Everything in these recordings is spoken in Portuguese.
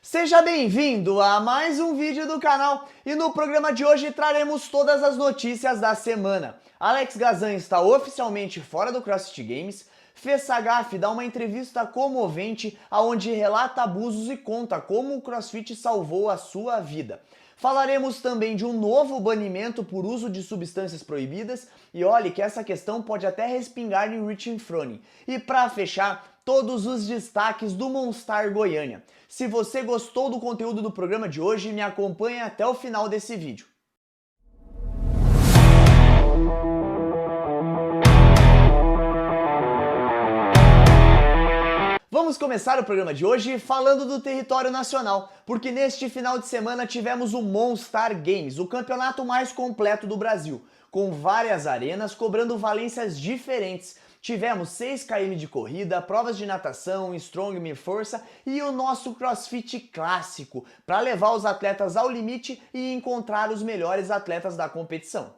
Seja bem-vindo a mais um vídeo do canal e no programa de hoje traremos todas as notícias da semana. Alex Gazan está oficialmente fora do CrossFit Games, Fê Sagaf dá uma entrevista comovente onde relata abusos e conta como o CrossFit salvou a sua vida. Falaremos também de um novo banimento por uso de substâncias proibidas e olhe que essa questão pode até respingar em Rich Froning. E para fechar, todos os destaques do Monstar Goiânia. Se você gostou do conteúdo do programa de hoje, me acompanhe até o final desse vídeo. Vamos começar o programa de hoje falando do território nacional, porque neste final de semana tivemos o Monstar Games, o campeonato mais completo do Brasil, com várias arenas cobrando valências diferentes. Tivemos 6 km de corrida, provas de natação, strongman, força e o nosso CrossFit clássico, para levar os atletas ao limite e encontrar os melhores atletas da competição.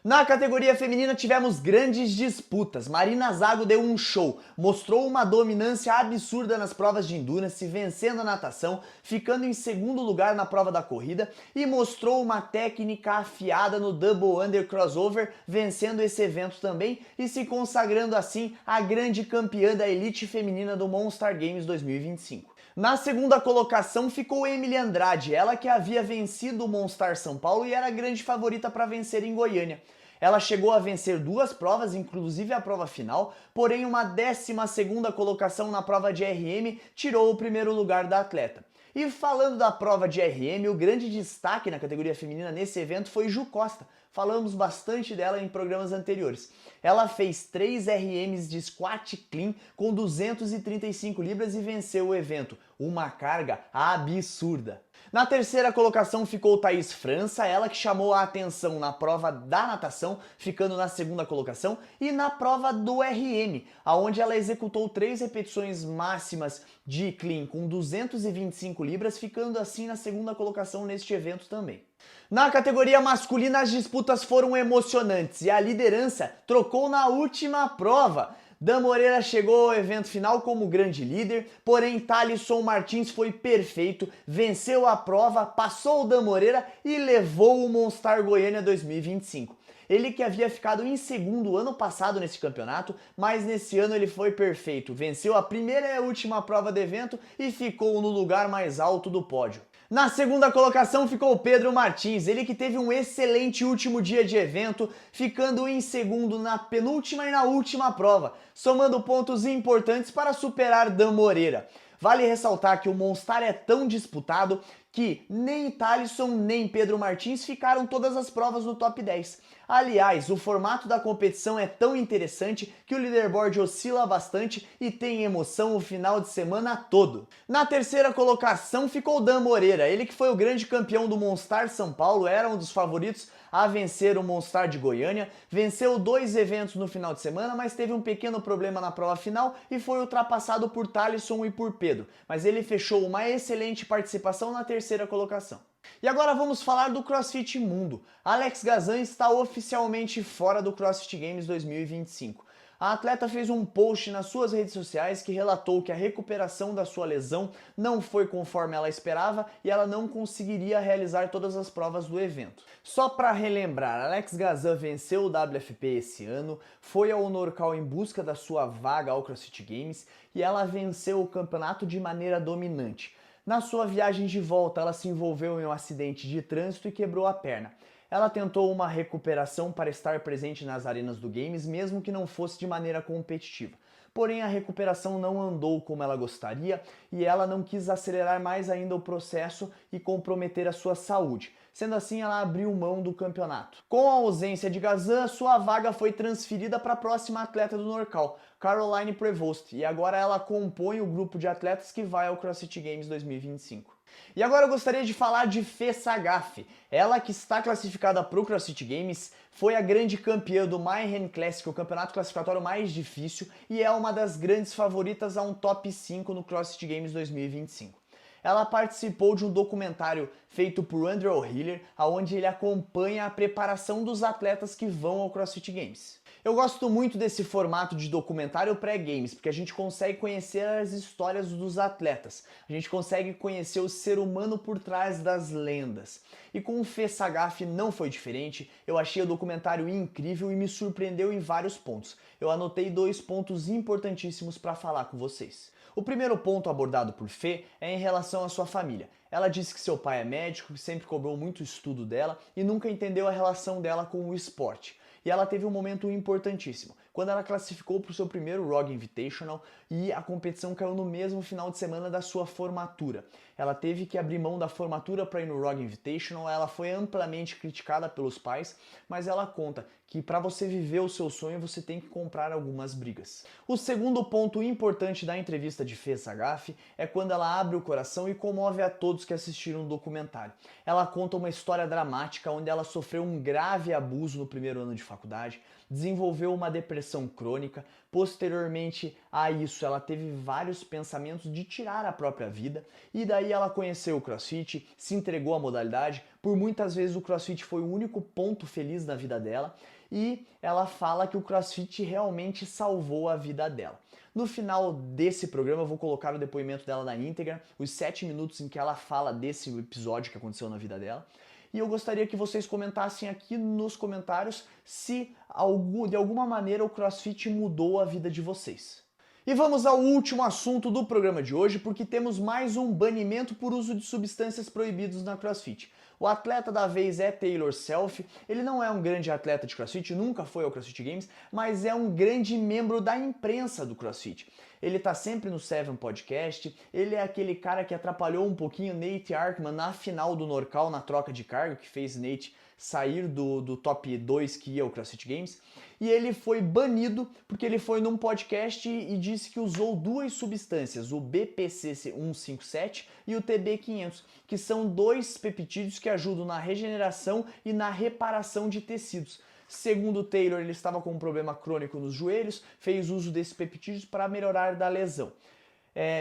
Na categoria feminina tivemos grandes disputas. Marina Zago deu um show, mostrou uma dominância absurda nas provas de endurance, vencendo a natação, ficando em segundo lugar na prova da corrida e mostrou uma técnica afiada no Double Under Crossover, vencendo esse evento também e se consagrando assim a grande campeã da elite feminina do Monstar Games 2025. Na segunda colocação ficou Emily Andrade, ela que havia vencido o Monstar São Paulo e era a grande favorita para vencer em Goiânia. Ela chegou a vencer 2 provas, inclusive a prova final, porém uma 12ª colocação na prova de RM tirou o primeiro lugar da atleta. E falando da prova de RM, o grande destaque na categoria feminina nesse evento foi Ju Costa. Falamos bastante dela em programas anteriores. Ela fez 3 RMs de squat clean com 235 libras e venceu o evento. Uma carga absurda. Na terceira colocação ficou Thaís França, ela que chamou a atenção na prova da natação, ficando na segunda colocação, e na prova do RM, onde ela executou 3 repetições máximas de clean com 225 libras, ficando assim na segunda colocação neste evento também. Na categoria masculina, as disputas foram emocionantes e a liderança trocou na última prova. Dan Moreira chegou ao evento final como grande líder, porém Thalisson Martins foi perfeito, venceu a prova, passou o Dan Moreira e levou o Monstar Goiânia 2025. Ele que havia ficado em segundo ano passado nesse campeonato, mas nesse ano ele foi perfeito, venceu a primeira e a última prova do evento e ficou no lugar mais alto do pódio. Na segunda colocação ficou o Pedro Martins, ele que teve um excelente último dia de evento, ficando em segundo na penúltima e na última prova, somando pontos importantes para superar Dan Moreira. Vale ressaltar que o Monstar é tão disputado que nem Thalisson nem Pedro Martins ficaram todas as provas no top 10. Aliás, o formato da competição é tão interessante que o leaderboard oscila bastante e tem emoção o final de semana todo. Na terceira colocação ficou Dan Moreira, ele que foi o grande campeão do Monstar São Paulo, era um dos favoritos a vencer o Monstar de Goiânia, venceu 2 eventos no final de semana, mas teve um pequeno problema na prova final e foi ultrapassado por Thalisson e por Pedro, mas ele fechou uma excelente participação na terceira colocação. E agora vamos falar do CrossFit Mundo. Alex Gazan está oficialmente fora do CrossFit Games 2025. A atleta fez um post nas suas redes sociais que relatou que a recuperação da sua lesão não foi conforme ela esperava e ela não conseguiria realizar todas as provas do evento. Só para relembrar, Alex Gazan venceu o WFP esse ano, foi ao Norcal em busca da sua vaga ao CrossFit Games e ela venceu o campeonato de maneira dominante. Na sua viagem de volta, ela se envolveu em um acidente de trânsito e quebrou a perna. Ela tentou uma recuperação para estar presente nas arenas do Games, mesmo que não fosse de maneira competitiva. Porém, a recuperação não andou como ela gostaria e ela não quis acelerar mais ainda o processo e comprometer a sua saúde. Sendo assim, ela abriu mão do campeonato. Com a ausência de Gazan, sua vaga foi transferida para a próxima atleta do Norcal, Caroline Prevost, e agora ela compõe o grupo de atletas que vai ao CrossFit Games 2025. E agora eu gostaria de falar de Fê Sagaf. Ela que está classificada para o CrossFit Games, foi a grande campeã do Mayhem Classic, o campeonato classificatório mais difícil, e é uma das grandes favoritas a um top 5 no CrossFit Games 2025. Ela participou de um documentário feito por Andrew Hiller, onde ele acompanha a preparação dos atletas que vão ao CrossFit Games. Eu gosto muito desse formato de documentário pré-games, porque a gente consegue conhecer as histórias dos atletas, a gente consegue conhecer o ser humano por trás das lendas. E com o Fê Sagaf não foi diferente, eu achei o documentário incrível e me surpreendeu em vários pontos. Eu anotei 2 pontos importantíssimos para falar com vocês. O primeiro ponto abordado por Fê é em relação à sua família. Ela disse que seu pai é médico, que sempre cobrou muito estudo dela e nunca entendeu a relação dela com o esporte. E ela teve um momento importantíssimo, quando ela classificou para o seu primeiro Rogue Invitational e a competição caiu no mesmo final de semana da sua formatura. Ela teve que abrir mão da formatura para ir no Rogue Invitational, ela foi amplamente criticada pelos pais, mas ela conta que para você viver o seu sonho você tem que comprar algumas brigas. O segundo ponto importante da entrevista de Fê Sagaf é quando ela abre o coração e comove a todos que assistiram o documentário. Ela conta uma história dramática onde ela sofreu um grave abuso no primeiro ano de faculdade, desenvolveu uma depressão crônica, posteriormente a isso ela teve vários pensamentos de tirar a própria vida e daí ela conheceu o CrossFit, se entregou à modalidade, por muitas vezes o CrossFit foi o único ponto feliz na vida dela e ela fala que o CrossFit realmente salvou a vida dela. No final desse programa eu vou colocar o depoimento dela na íntegra, os 7 minutos em que ela fala desse episódio que aconteceu na vida dela. E eu gostaria que vocês comentassem aqui nos comentários se de alguma maneira o CrossFit mudou a vida de vocês. E vamos ao último assunto do programa de hoje, porque temos mais um banimento por uso de substâncias proibidas na CrossFit. O atleta da vez é Taylor Self, ele não é um grande atleta de CrossFit, nunca foi ao CrossFit Games, mas é um grande membro da imprensa do CrossFit. Ele tá sempre no Seven Podcast, ele é aquele cara que atrapalhou um pouquinho Nate Arkman na final do Norcal, na troca de cargo, que fez Nate sair do top 2 que ia ao CrossFit Games, e ele foi banido porque ele foi num podcast e disse que usou 2 substâncias, o BPC 157 e o TB500, que são 2 peptídeos que ajudam na regeneração e na reparação de tecidos. Segundo Taylor, ele estava com um problema crônico nos joelhos, fez uso desses peptídeos para melhorar da lesão.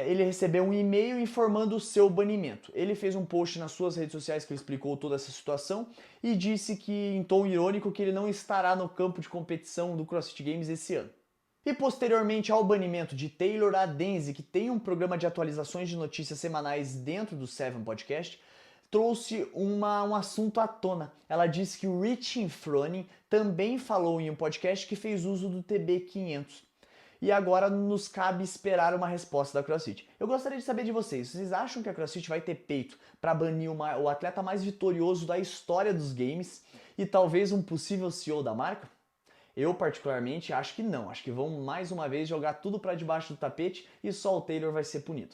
Ele recebeu um e-mail informando o seu banimento. Ele fez um post nas suas redes sociais que explicou toda essa situação e disse que, em tom irônico, que ele não estará no campo de competição do CrossFit Games esse ano. E posteriormente ao banimento de Taylor, a Denzi, que tem um programa de atualizações de notícias semanais dentro do Seven Podcast, trouxe um assunto à tona. Ela disse que o Rich Froning também falou em um podcast que fez uso do TB500. E agora nos cabe esperar uma resposta da CrossFit. Eu gostaria de saber de vocês, vocês acham que a CrossFit vai ter peito para banir o atleta mais vitorioso da história dos games e talvez um possível CEO da marca? Eu particularmente acho que não, acho que vão mais uma vez jogar tudo para debaixo do tapete e só o Taylor vai ser punido.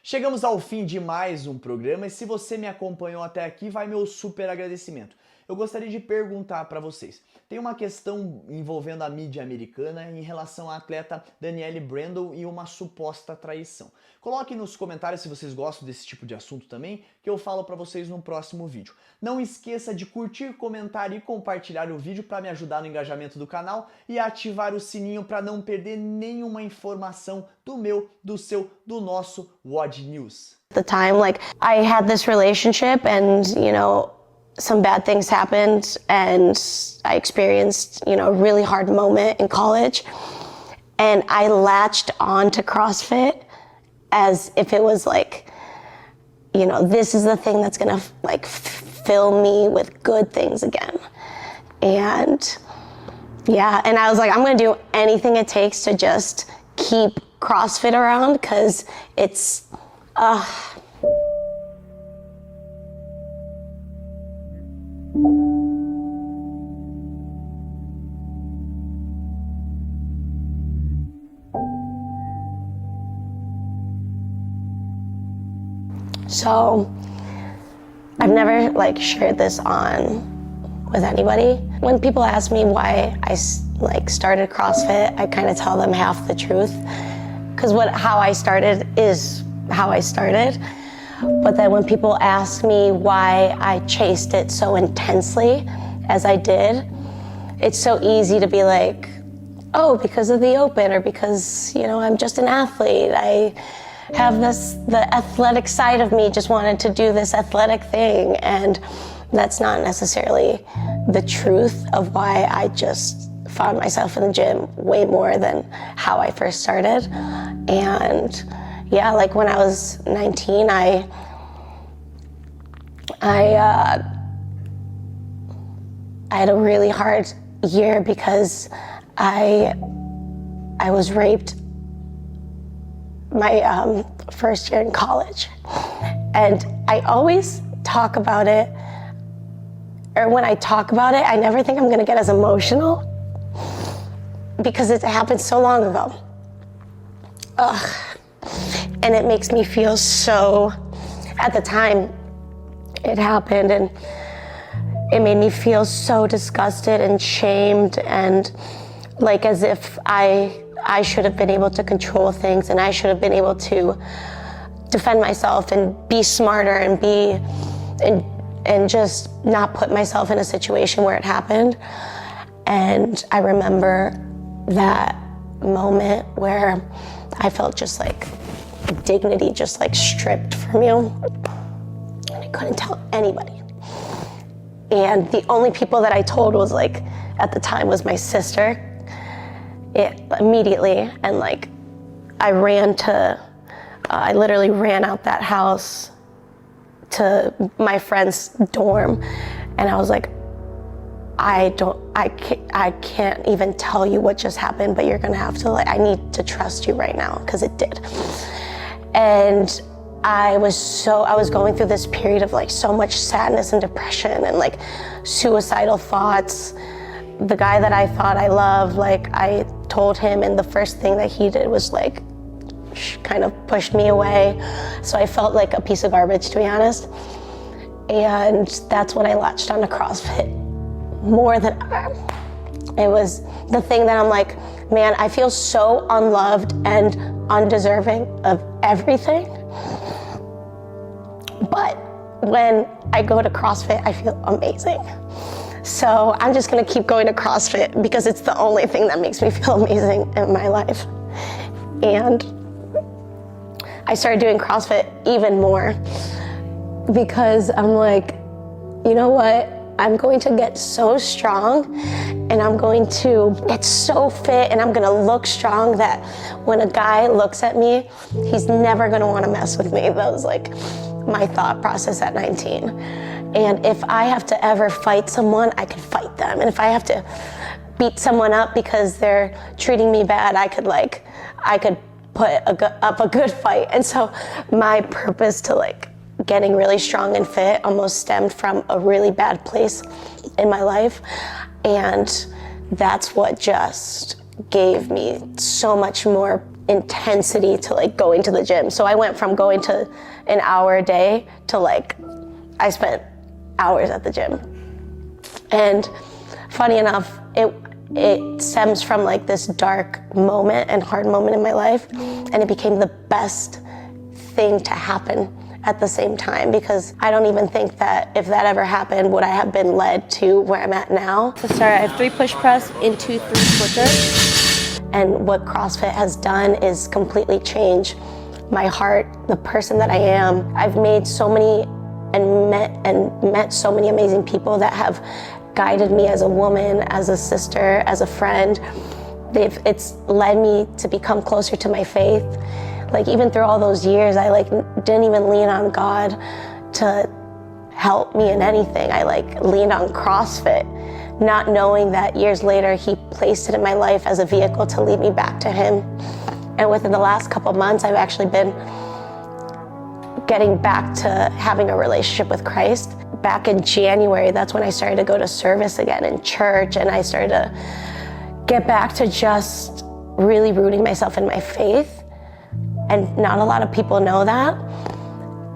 Chegamos ao fim de mais um programa e se você me acompanhou até aqui, vai meu super agradecimento. Eu gostaria de perguntar para vocês, tem uma questão envolvendo a mídia americana em relação à atleta Danielle Brandle e uma suposta traição. Coloque nos comentários se vocês gostam desse tipo de assunto também, que eu falo para vocês no próximo vídeo. Não esqueça de curtir, comentar e compartilhar o vídeo para me ajudar no engajamento do canal e ativar o sininho para não perder nenhuma informação do nosso WOD News. At the time, like, I had this relationship and, some bad things happened and I experienced, a really hard moment in college and I latched on to CrossFit as if it was like, this is the thing that's gonna fill me with good things again. And and I was like, I'm gonna do anything it takes to just keep CrossFit around because it's, So I've never shared this with anybody. When people ask me why I started CrossFit, I kind of tell them half the truth because how I started is how I started. But then when people ask me why I chased it so intensely as I did, it's so easy to be like, oh, because of the Open or because, I'm just an athlete. I have the athletic side of me just wanted to do this athletic thing. And that's not necessarily the truth of why I just found myself in the gym way more than how I first started. And yeah, like when I was 19, I had a really hard year because I was raped my first year in college. And I always talk about it, or when I talk about it, I never think I'm gonna get as emotional because it happened so long ago. Ugh. And it makes me feel so, at the time it happened, and it made me feel so disgusted and shamed, and like as if I should have been able to control things, and I should have been able to defend myself and be smarter and and just not put myself in a situation where it happened. And I remember that moment where I felt just like dignity just like stripped from you, and I couldn't tell anybody. And the only people that I told was like, at the time, was my sister. Immediately, and like I literally ran out that house to my friend's dorm, and I was like, I can't even tell you what just happened, but you're gonna have to, like, I need to trust you right now, because it did. And I was going through this period of like so much sadness and depression and like suicidal thoughts. The guy that I thought I loved, like I told him, and the first thing that he did was like kind of pushed me away. So I felt like a piece of garbage, to be honest. And that's when I latched onto CrossFit more than ever. It was the thing that I'm like, man, I feel so unloved and undeserving of everything. But when I go to CrossFit, I feel amazing. So I'm just gonna keep going to CrossFit because it's the only thing that makes me feel amazing in my life. And I started doing CrossFit even more because I'm like, you know what? I'm going to get so strong, and I'm going to get so fit, and I'm gonna look strong that when a guy looks at me, he's never gonna wanna mess with me. That was like my thought process at 19. And if I have to ever fight someone, I could fight them. And if I have to beat someone up because they're treating me bad, I could put up a good fight. And so my purpose to like getting really strong and fit almost stemmed from a really bad place in my life. And that's what just gave me so much more intensity to like going to the gym. So I went from going to an hour a day to like, I spent hours at the gym. And funny enough, it stems from like this dark moment and hard moment in my life, and it became the best thing to happen at the same time, because I don't even think that if that ever happened, would I have been led to where I'm at now. To start, I have 3 push press into 3 push-ups. And what CrossFit has done is completely change my heart, the person that I am. I've made so many and met so many amazing people that have guided me as a woman, as a sister, as a friend. It's led me to become closer to my faith. Like even through all those years, I like didn't even lean on God to help me in anything. I like leaned on CrossFit, not knowing that years later he placed it in my life as a vehicle to lead me back to him. And within the last couple of months, I've actually been getting back to having a relationship with Christ. Back in January, that's when I started to go to service again in church, and I started to get back to just really rooting myself in my faith. And not a lot of people know that.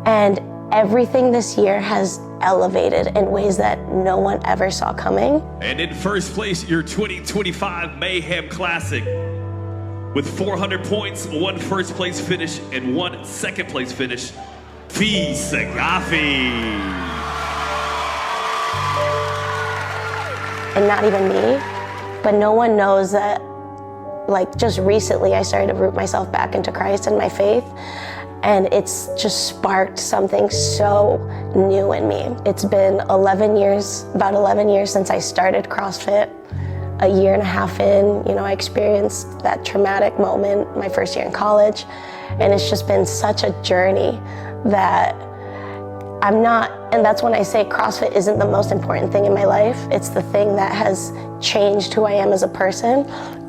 And everything this year has elevated in ways that no one ever saw coming. And in first place, your 2025 Mayhem Classic with 400 points, 1 first place finish, and 1 second place finish, Fee Sagafi. And not even me, but no one knows that, like, just recently I started to root myself back into Christ and my faith, and it's just sparked something so new in me. It's been about 11 years since I started CrossFit, a year and a half in, you know, I experienced that traumatic moment my first year in college, and it's just been such a journey that I'm not, and that's when I say CrossFit isn't the most important thing in my life. It's the thing that has changed who I am as a person,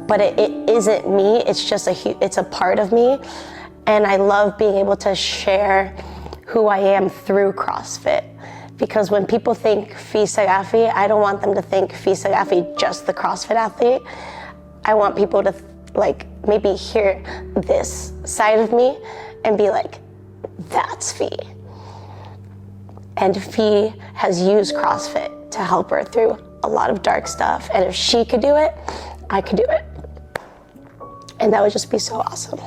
but it isn't me. It's just it's a part of me, and I love being able to share who I am through CrossFit. Because when people think Fi Sagafi, I don't want them to think Fi Sagafi just the CrossFit athlete. I want people to like maybe hear this side of me and be like, that's Fi. And Fi has used CrossFit to help her through a lot of dark stuff. And if she could do it, I could do it. And that would just be so awesome.